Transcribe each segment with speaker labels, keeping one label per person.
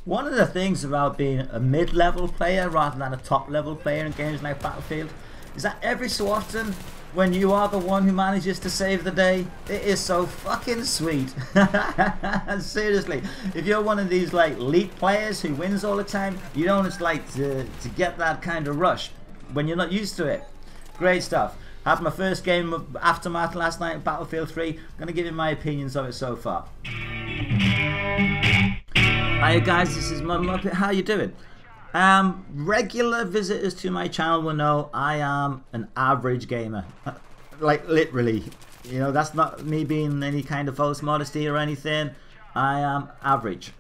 Speaker 1: One of the things about being a mid-level player rather than a top-level player in games like Battlefield is that every so often, when you are the one who manages to save the day, it is so fucking sweet. Seriously, if you're one of these like elite players who wins all the time, you don't just like to get that kind of rush when you're not used to it. Great stuff. Had my first game of Aftermath last night, Battlefield 3. I'm going to give you my opinions of it so far. Hi guys, this is Mud Muppet. How you doing? Regular visitors to my channel will know I am an average gamer. Like literally, you know, that's not me being any kind of false modesty or anything. I am average.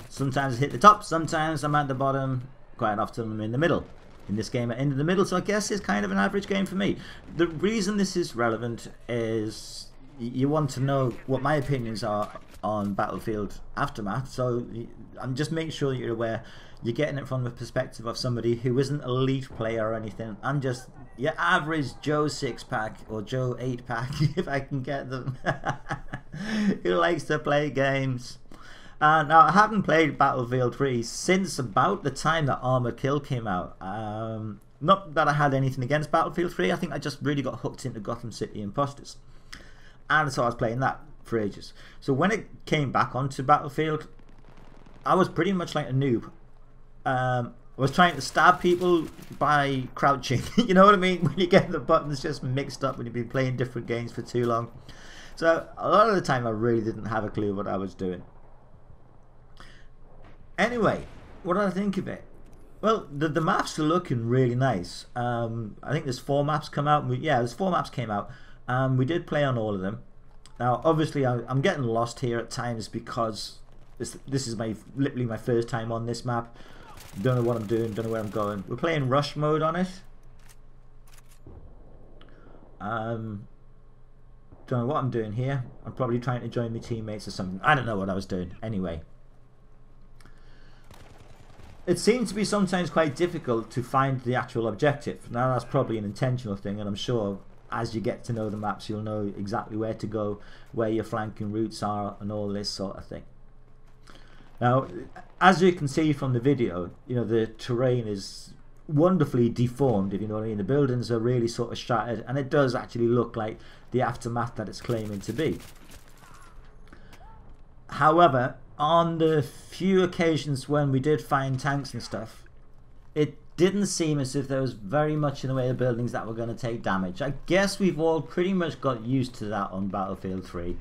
Speaker 1: Sometimes I hit the top, sometimes I'm at the bottom, quite often I'm in the middle. In this game, I ended in the middle, so I guess it's kind of an average game for me. The reason this is relevant is you want to know what my opinions are on Battlefield Aftermath, so I'm just making sure that you're aware. You're getting it from the perspective of somebody who isn't an elite player or anything. I'm just your average Joe 6-pack or Joe 8-pack, if I can get them, who likes to play games. Now, I haven't played Battlefield 3 since about the time that Armored Kill came out. Not that I had anything against Battlefield 3, I think I just really got hooked into Gotham City Imposters. And so I was playing that for ages. So when it came back onto Battlefield, I was pretty much like a noob. I was trying to stab people by crouching. You know what I mean? When you get the buttons just mixed up when you've been playing different games for too long. So a lot of the time I really didn't have a clue what I was doing. Anyway, what did I think of it? Well, the maps are looking really nice. I think there's 4 maps come out. There's 4 maps came out. We did play on all of them. Now, obviously, I'm getting lost here at times because this is literally my first time on this map. Don't know what I'm doing. Don't know where I'm going. We're playing rush mode on it. Don't know what I'm doing here. I'm probably trying to join my teammates or something. I don't know what I was doing. Anyway. It seems to be sometimes quite difficult to find the actual objective. Now that's probably an intentional thing, and I'm sure as you get to know the maps you'll know exactly where to go, where your flanking routes are and all this sort of thing. Now, as you can see from the video, you know, the terrain is wonderfully deformed, if you know what I mean. The buildings are really sort of shattered, and it does actually look like the Aftermath that it's claiming to be. However, on the few occasions when we did find tanks and stuff, it didn't seem as if there was very much in the way of buildings that were going to take damage. I guess we've all pretty much got used to that on Battlefield 3.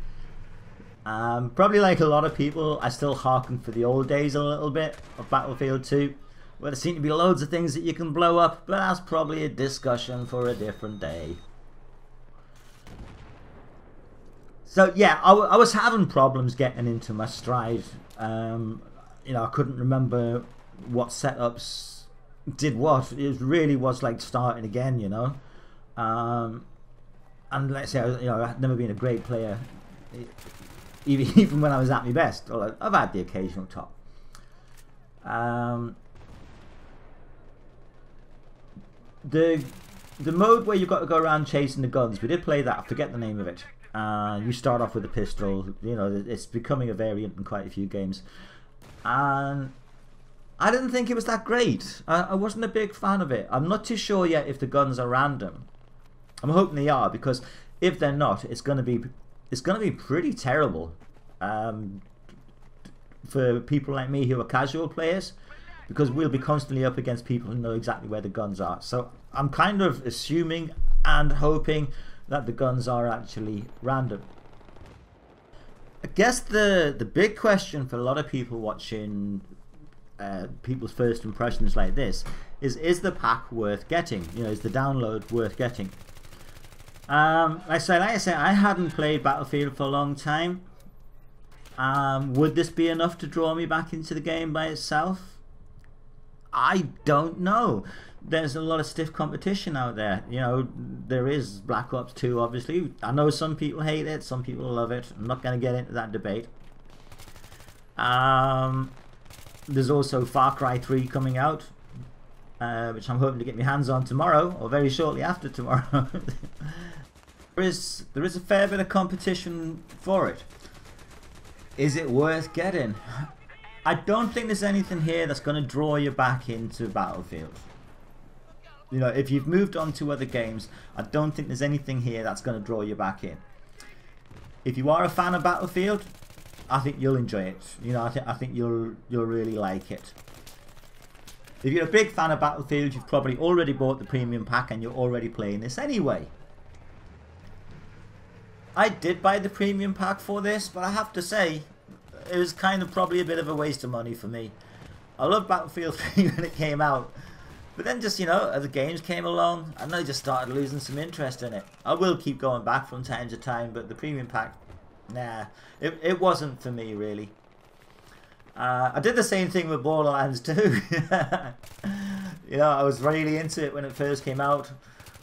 Speaker 1: Probably like a lot of people, I still hearken for the old days a little bit of Battlefield 2, where there seem to be loads of things that you can blow up, but that's probably a discussion for a different day. So yeah, I was having problems getting into my stride. You know, I couldn't remember what setups did what. It really was like starting again, you know. And let's say, you know, I've never been a great player, even when I was at my best. I've had the occasional top. The mode where you've got to go around chasing the guns, we did play that. I forget the name of it. You start off with a pistol. You know, it's becoming a variant in quite a few games, and I didn't think it was that great. I wasn't a big fan of it. I'm not too sure yet if the guns are random. I'm hoping they are, because if they're not, it's gonna be pretty terrible for people like me who are casual players, because we'll be constantly up against people who know exactly where the guns are. So I'm kind of assuming and hoping that the guns are actually random. I guess the big question for a lot of people watching people's first impressions like this is the pack worth getting? You know, is the download worth getting? Like I say, I hadn't played Battlefield for a long time. Would this be enough to draw me back into the game by itself? I don't know. There's a lot of stiff competition out there. You know, there is Black Ops 2, obviously. I know some people hate it, some people love it. I'm not going to get into that debate. There's also Far Cry 3 coming out, which I'm hoping to get my hands on tomorrow, or very shortly after tomorrow. There is a fair bit of competition for it. Is it worth getting? I don't think there's anything here that's going to draw you back into Battlefield. You know, if you've moved on to other games, I don't think there's anything here that's going to draw you back in. If you are a fan of Battlefield, I think you'll enjoy it. You know, I think you'll really like it. If you're a big fan of Battlefield, you've probably already bought the premium pack and you're already playing this anyway. I did buy the premium pack for this, but I have to say, it was kind of probably a bit of a waste of money for me. I loved Battlefield 3 when it came out, but then just, you know, other games came along and I just started losing some interest in it. I will keep going back from time to time, but the premium pack, nah, it wasn't for me really. I did the same thing with Borderlands 2. You know, I was really into it when it first came out.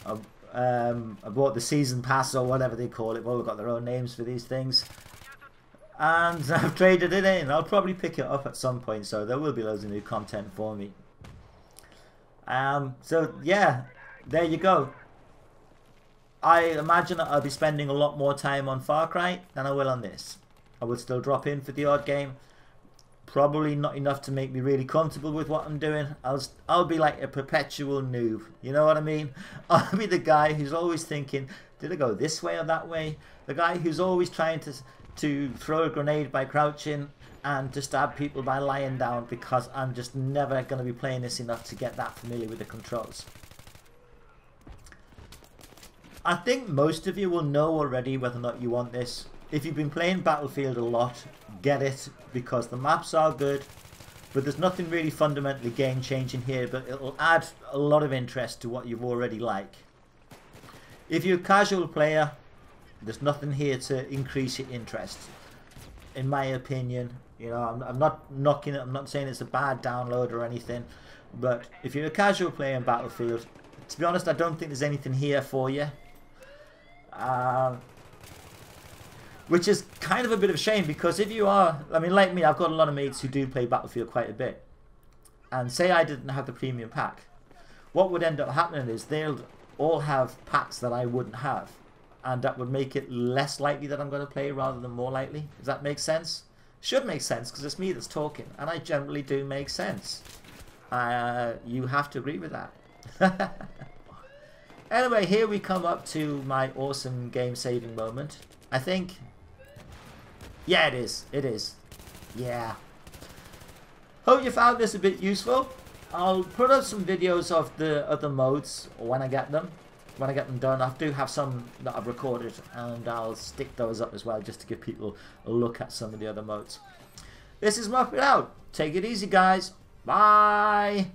Speaker 1: I bought the season pass or whatever they call it. Well, they've got their own names for these things. And I've traded it in. I'll probably pick it up at some point, so there will be loads of new content for me. So yeah, there you go. I imagine that I'll be spending a lot more time on Far Cry than I will on this. I will still drop in for the odd game. Probably not enough to make me really comfortable with what I'm doing. I'll be like a perpetual noob. You know what I mean? I'll be the guy who's always thinking, did I go this way or that way? The guy who's always trying to throw a grenade by crouching and to stab people by lying down, because I'm just never going to be playing this enough to get that familiar with the controls. I think most of you will know already whether or not you want this. If you've been playing Battlefield a lot, get it, because the maps are good, but there's nothing really fundamentally game changing here, but it'll add a lot of interest to what you've already like. If you're a casual player, there's nothing here to increase your interest, in my opinion. You know, I'm not knocking it, I'm not saying it's a bad download or anything, but if you're a casual player in Battlefield, to be honest, I don't think there's anything here for you. Which is kind of a bit of a shame, because if you are, I mean, like me, I've got a lot of mates who do play Battlefield quite a bit. And say I didn't have the premium pack, what would end up happening is they'll all have packs that I wouldn't have. And that would make it less likely that I'm going to play rather than more likely. Does that make sense? Should make sense, because it's me that's talking. And I generally do make sense. You have to agree with that. Anyway, here we come up to my awesome game saving moment. I think... yeah, it is. It is. Yeah. Hope you found this a bit useful. I'll put up some videos of the other modes when I get them. When I get them done. I do have some that I've recorded, and I'll stick those up as well, just to give people a look at some of the other modes. This is Muppet out. Take it easy, guys. Bye.